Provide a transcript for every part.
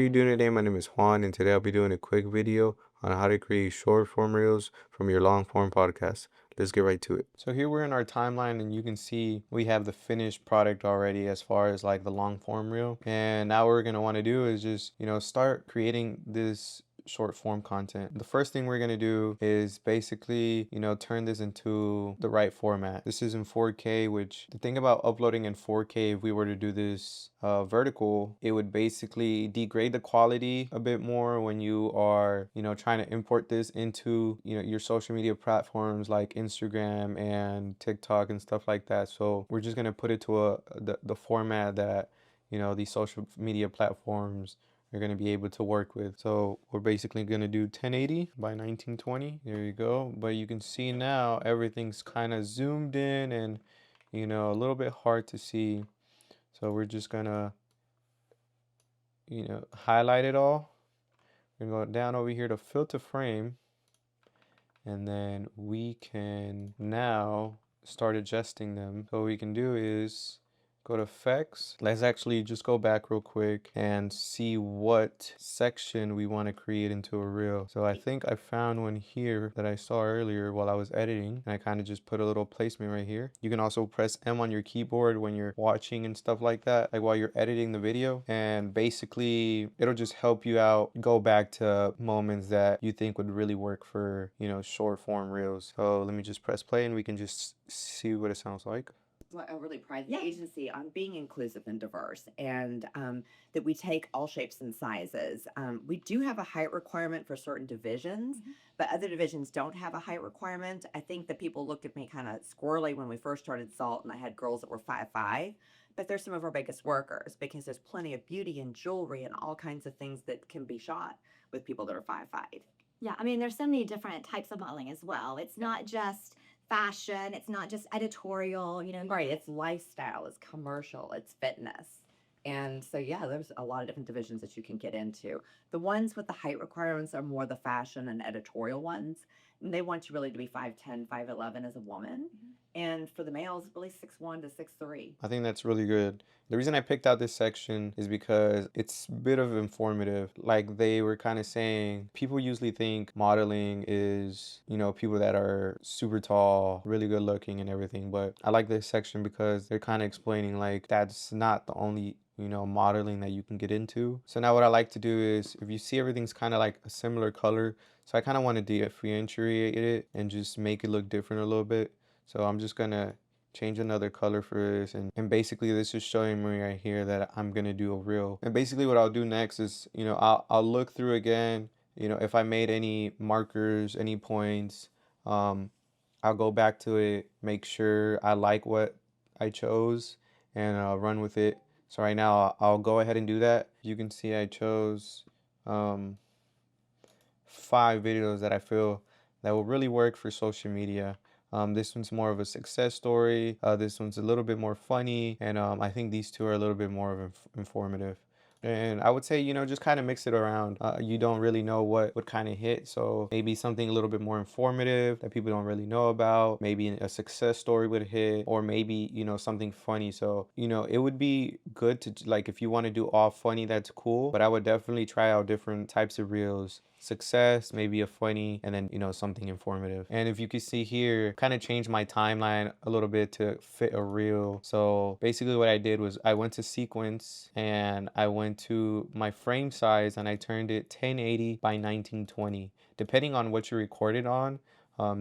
are you doing today? My name is Juan, and today I'll be doing a quick video on how to create short form reels from your long form podcast. Let's get right to it. So here we're in our timeline, and you can see we have the finished product already as far as like the long form reel. And now what we're gonna want to do is just, start creating this short form content. The first thing we're going to do is basically, turn this into the right format. This is in 4K, which the thing about uploading in 4K, if we were to do this vertical, it would basically degrade the quality a bit more when you are, trying to import this into, your social media platforms like Instagram and TikTok and stuff like that. So we're just going to put it to the format that, these social media platforms you're going to be able to work with. So we're basically going to do 1080 by 1920. There you go. But you can see now everything's kind of zoomed in and, a little bit hard to see. So we're just going to, highlight it all. We're going to go down over here to filter frame. And then we can now start adjusting them. So what we can do is go to effects. Let's actually just go back real quick and see what section we want to create into a reel. So I think I found one here that I saw earlier while I was editing, and I kind of just put a little placement right here. You can also press M on your keyboard when you're watching and stuff like that, like while you're editing the video, and basically it'll just help you out go back to moments that you think would really work for, short form reels. So let me just press play and we can just see what it sounds like. I really pride the agency on being inclusive and diverse, and that we take all shapes and sizes. We do have a height requirement for certain divisions, but other divisions don't have a height requirement. I think that people looked at me kind of squirrely when we first started Salt, and I had girls that were 5'5", but they're some of our biggest workers because there's plenty of beauty and jewelry and all kinds of things that can be shot with people that are 5'5". Yeah, I mean, there's so many different types of modeling as well. It's not just fashion, it's not just editorial, Right, it's lifestyle, it's commercial, it's fitness. And so, yeah, there's a lot of different divisions that you can get into. The ones with the height requirements are more the fashion and editorial ones. And they want you really to be 5'10", 5'11" as a woman. And for the males, really 6'1" to 6'3". I think that's really good. The reason I picked out this section is because it's a bit of informative. Like they were kind of saying, people usually think modeling is, people that are super tall, really good looking and everything. But I like this section because they're kind of explaining like that's not the only modeling that you can get into. So now what I like to do is, if you see everything's kind of like a similar color, so I kind of want to differentiate it and just make it look different a little bit. So I'm just gonna change another color for this, and basically this is showing me right here that I'm gonna do a reel. And basically what I'll do next is, I'll look through again, if I made any markers, any points, I'll go back to it, make sure I like what I chose, and run with it. So right now I'll go ahead and do that. You can see I chose 5 videos that I feel that will really work for social media. This one's more of a success story. This one's a little bit more funny, and I think these two are a little bit more of informative. And I would say, just kind of mix it around. You don't really know what would kind of hit. So maybe something a little bit more informative that people don't really know about. Maybe a success story would hit, or maybe, something funny. So, it would be good to, like, if you want to do all funny, that's cool. But I would definitely try out different types of reels. Success, maybe a funny, and then, something informative. And if you can see here, kind of changed my timeline a little bit to fit a reel. So basically what I did was I went to sequence and I went to my frame size and I turned it 1080 by 1920. Depending on what you recorded on,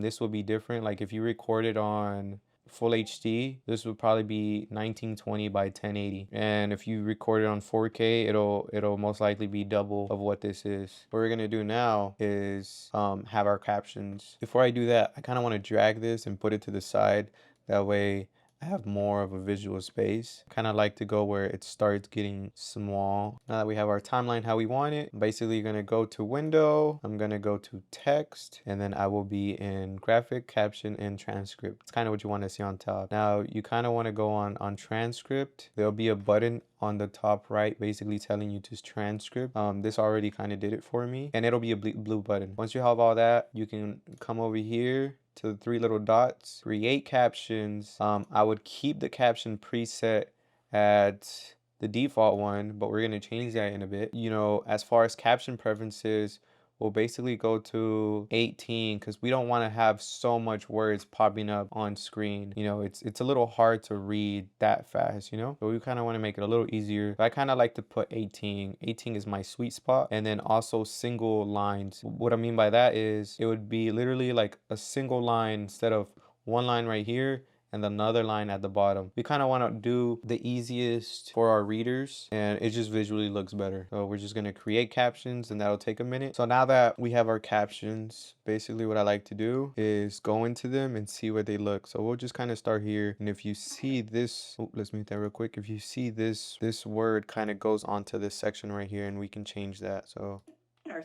this will be different. Like if you recorded on full HD, this would probably be 1920 by 1080. And if you record it on 4K, it'll most likely be double of what this is. What we're gonna do now is have our captions. Before I do that, I kind of want to drag this and put it to the side. That way I have more of a visual space. Kind of like to go where it starts getting small. Now that we have our timeline how we want it, basically you're gonna go to window, I'm gonna go to text, and then I will be in graphic, caption, and transcript. It's kind of what you want to see on top. Now you kind of want to go on transcript. There'll be a button on the top right basically telling you to transcript. This already kind of did it for me, and it'll be a blue button. Once you have all that, you can come over here to the 3 little dots, create captions. I would keep the caption preset at the default one, but we're going to change that in a bit. You know, as far as caption preferences, we'll basically go to 18 because we don't want to have so much words popping up on screen. You know, it's a little hard to read that fast, you know? But we kind of want to make it a little easier. I kind of like to put 18. 18 is my sweet spot. And then also single lines. What I mean by that is it would be literally like a single line instead of one line right here and another line at the bottom. We kind of want to do the easiest for our readers, and it just visually looks better. So we're just going to create captions, and that'll take a minute. So now that we have our captions, basically what I like to do is go into them and see where they look. So we'll just kind of start here. And if you see this, oh, let's mute that real quick. If you see this word kind of goes onto this section right here, and we can change that. So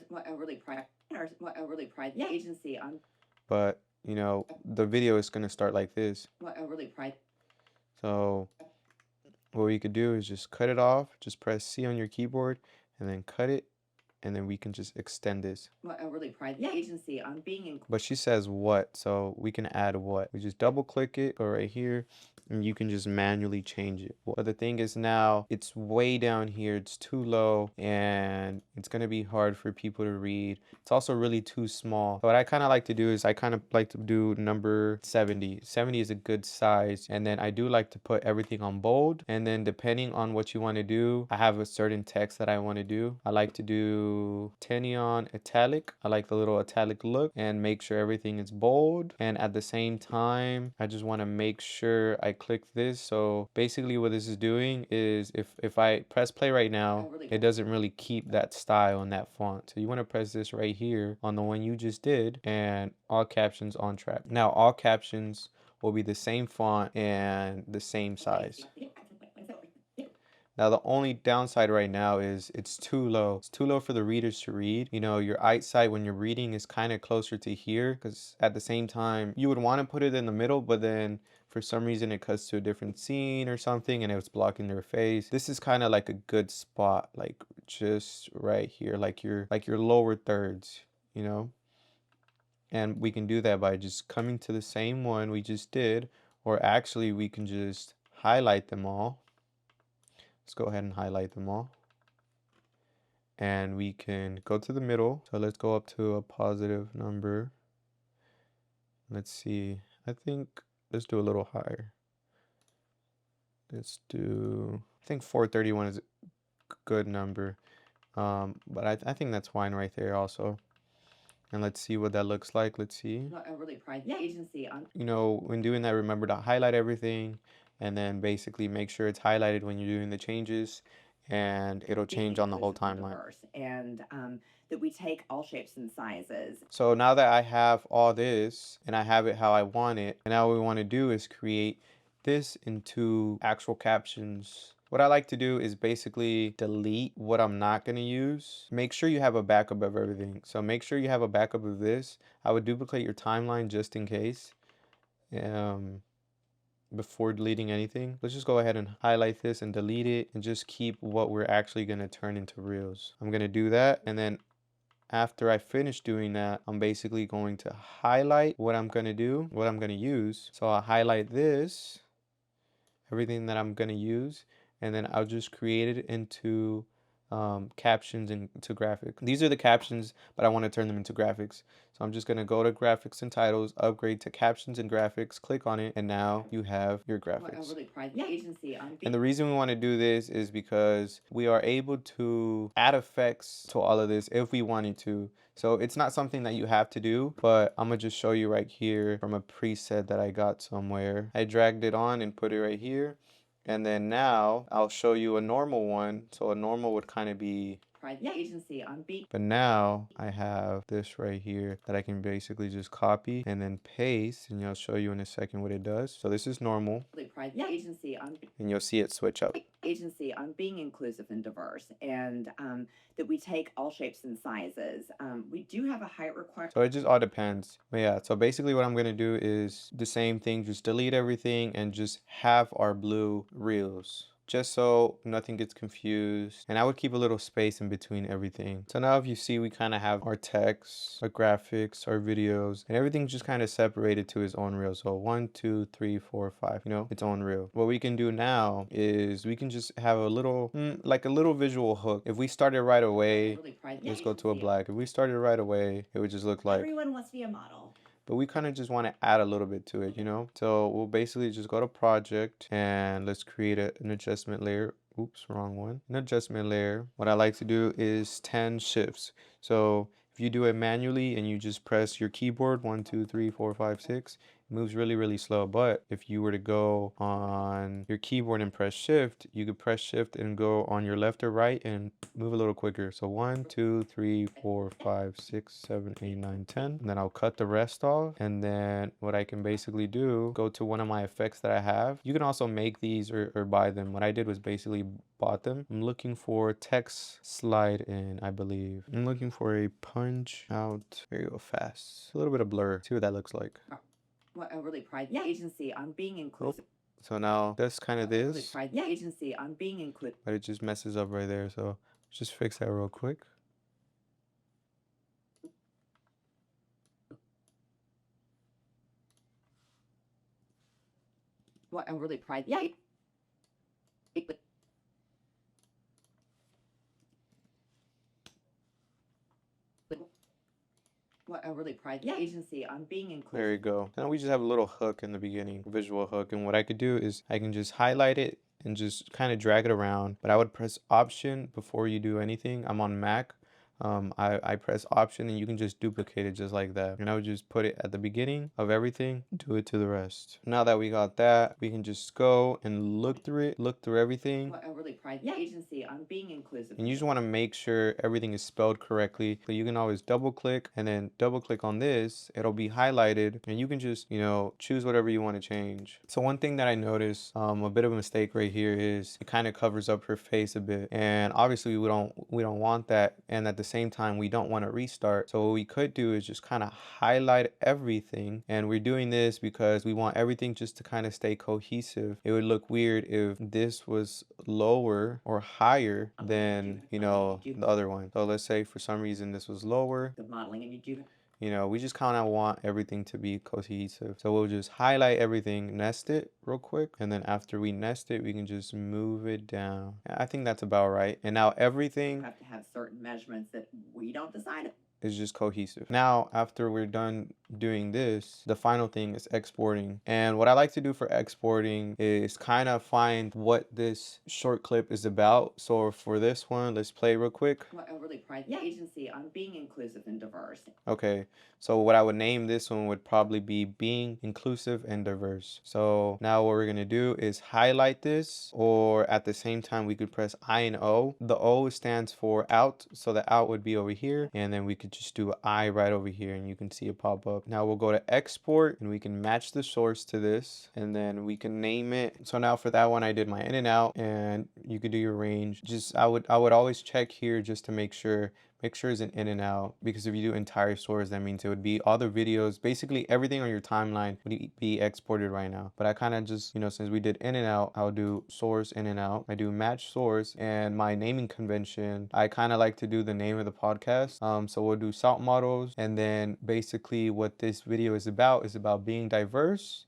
what I really pride the agency on. But you know, the video is going to start like this. What I really pride. So what we could do is just cut it off, just press C on your keyboard and then cut it, and then we can just extend this. What I really pride the agency on being in. But she says what, so we can add what. We just double click it, go right here, and you can just manually change it. But the thing is now it's way down here, it's too low, and it's gonna be hard for people to read. It's also really too small. What I kind of like to do is I kind of like to do number 70. 70 is a good size, and then I do like to put everything on bold, and then depending on what you want to do, I have a certain text that I want to do. I like to do Tenon italic. I like the little italic look, and make sure everything is bold, and at the same time I just want to make sure I click this. So basically what this is doing is if I press play right now, it doesn't really keep that style and that font. So you want to press this right here on the one you just did, and all captions on track. Now all captions will be the same font and the same size. Now the only downside right now is it's too low. It's too low for the readers to read. You know, your eyesight when you're reading is kind of closer to here, because at the same time you would want to put it in the middle, but then for some reason it cuts to a different scene or something and it's blocking their face. This is kind of like a good spot, like just right here, like your lower thirds, you know? And we can do that by just coming to the same one we just did, or actually we can just highlight them all. Let's go ahead and highlight them all. And we can go to the middle. So let's go up to a positive number. Let's see. I think let's do a little higher. Let's do, I think 431 is a good number. But I think that's fine right there also. And let's see what that looks like. Let's see. I really pride the agency on. You know, when doing that, remember to highlight everything, and then basically make sure it's highlighted when you're doing the changes, and it'll change on the whole timeline. And that we take all shapes and sizes. So now that I have all this and I have it how I want it, and now what we want to do is create this into actual captions. What I like to do is basically delete what I'm not going to use. Make sure you have a backup of everything. So make sure you have a backup of this. I would duplicate your timeline just in case. Before deleting anything. Let's just go ahead and highlight this and delete it and just keep what we're actually going to turn into reels. I'm going to do that, and then after I finish doing that, I'm basically going to highlight what I'm going to do, what I'm going to use. So I'll highlight this, everything that I'm going to use, and then I'll just create it into captions and to graphics. These are the captions, but I want to turn them into graphics. So I'm just going to go to graphics and titles, upgrade to captions and graphics, click on it, and now you have your graphics. I really pride the agency on. And the reason we want to do this is because we are able to add effects to all of this if we wanted to. So it's not something that you have to do, but I'm going to just show you right here from a preset that I got somewhere. I dragged it on and put it right here. And then now I'll show you a normal one. So a normal would kind of be, agency on beat. But now I have this right here that I can basically just copy and then paste, and I'll show you in a second what it does. So this is normal, Agency on. and you'll see it switch up. Agency on being inclusive and diverse, and that we take all shapes and sizes. We do have a height requirement. So it just all depends. But yeah, so basically what I'm going to do is the same thing, just delete everything and just have our blue reels. just so nothing gets confused. And I would keep a little space in between everything. So now if you see, we kind of have our text, our graphics, our videos, and everything just kind of separated to its own reel. So 1, 2, 3, 4, 5, its own reel. What we can do now is we can just have a little, like a little visual hook. If we started right away, let's go to a black. If we started right away, it would just look like, everyone wants to be a model. but we kind of just want to add a little bit to it, So we'll basically just go to project and let's create an adjustment layer. Oops, wrong one. An adjustment layer. What I like to do is 10 shifts. So if you do it manually and you just press your keyboard, 1, 2, 3, 4, 5, 6, it moves really, really slow. But if you were to go on your keyboard and press shift, you could press shift and go on your left or right and move a little quicker. So 1, 2, 3, 4, 5, 6, 7, 8, 9, 10. And then I'll cut the rest off. And then what I can basically do, go to one of my effects that I have. You can also make these or buy them. What I did was basically bought them. I'm looking for text slide in, I believe. I'm looking for a punch out. There you go, fast. A little bit of blur. See what that looks like. What I really pride the agency on being inclusive. So now that's kind of Really this, pride the agency on being inclusive. but it just messes up right there. So just fix that real quick. What I really pride the what I really pride the agency on being inclusive. There you go. Now we just have a little hook in the beginning, visual hook. And what I could do is I can just highlight it and just kind of drag it around. But I would press Option before you do anything. I'm on Mac. I press Option and you can just duplicate it just like that. And I would just put it at the beginning of everything, do it to the rest. Now that we got that, we can just go and look through everything. What I really pride the agency on being inclusive. And you just want to make sure everything is spelled correctly. So you can always double click and then double click on this. It'll be highlighted and you can just, choose whatever you want to change. So one thing that I noticed, a bit of a mistake right here is it kind of covers up her face a bit. And obviously we don't want that. And at the same time, we don't want to restart. So what we could do is just kind of highlight everything. And we're doing this because we want everything just to kind of stay cohesive. It would look weird if this was lower or higher than, the other one. So let's say for some reason this was lower. The modeling and you do. We just kind of want everything to be cohesive. So we'll just highlight everything, nest it real quick. And then after we nest it, we can just move it down. I think that's about right. And now everything have to have certain measurements that we don't decide. Is just cohesive. Now, after we're done doing this, the final thing is exporting. And what I like to do for exporting is kind of find what this short clip is about. So for this one, let's play real quick. What I really pride the agency on being inclusive and diverse. Okay, so what I would name this one would probably be being inclusive and diverse. So now what we're gonna do is highlight this, or at the same time we could press I and O. The O stands for out, so the out would be over here, and then we could just do an I right over here and you can see it pop up. Now we'll go to export and we can match the source to this and then we can name it. So now for that one I did my in and out, and you could do your range. Just I would always check here just to make sure it's an in and out, because if you do entire source, that means it would be all the videos, basically everything on your timeline would be exported right now. But I kind of just, since we did in and out, I'll do source in and out. I do match source, and my naming convention, I kind of like to do the name of the podcast. So we'll do salt models, and then basically what this video is about being diverse.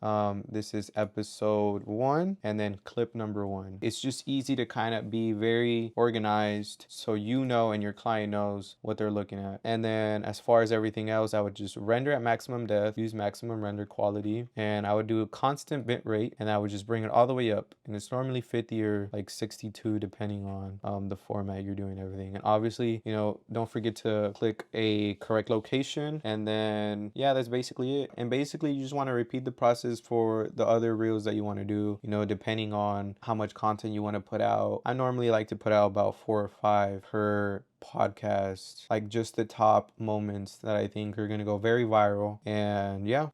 This is episode 1 and then clip number 1. It's just easy to kind of be very organized so and your client knows what they're looking at. And then as far as everything else, I would just render at maximum depth, use maximum render quality, and I would do a constant bit rate, and I would just bring it all the way up. And it's normally 50 or like 62 depending on the format you're doing everything. And obviously, don't forget to click a correct location, and then yeah, that's basically it. And basically you just want to repeat the process for the other reels that you want to do, depending on how much content you want to put out. I normally like to put out about 4 or 5 per podcast, like just the top moments that I think are gonna go very viral. And yeah,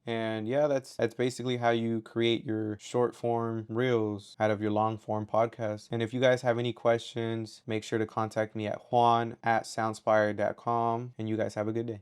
that's basically how you create your short form reels out of your long form podcast. And if you guys have any questions, make sure to contact me at juan@soundspired.com, and you guys have a good day.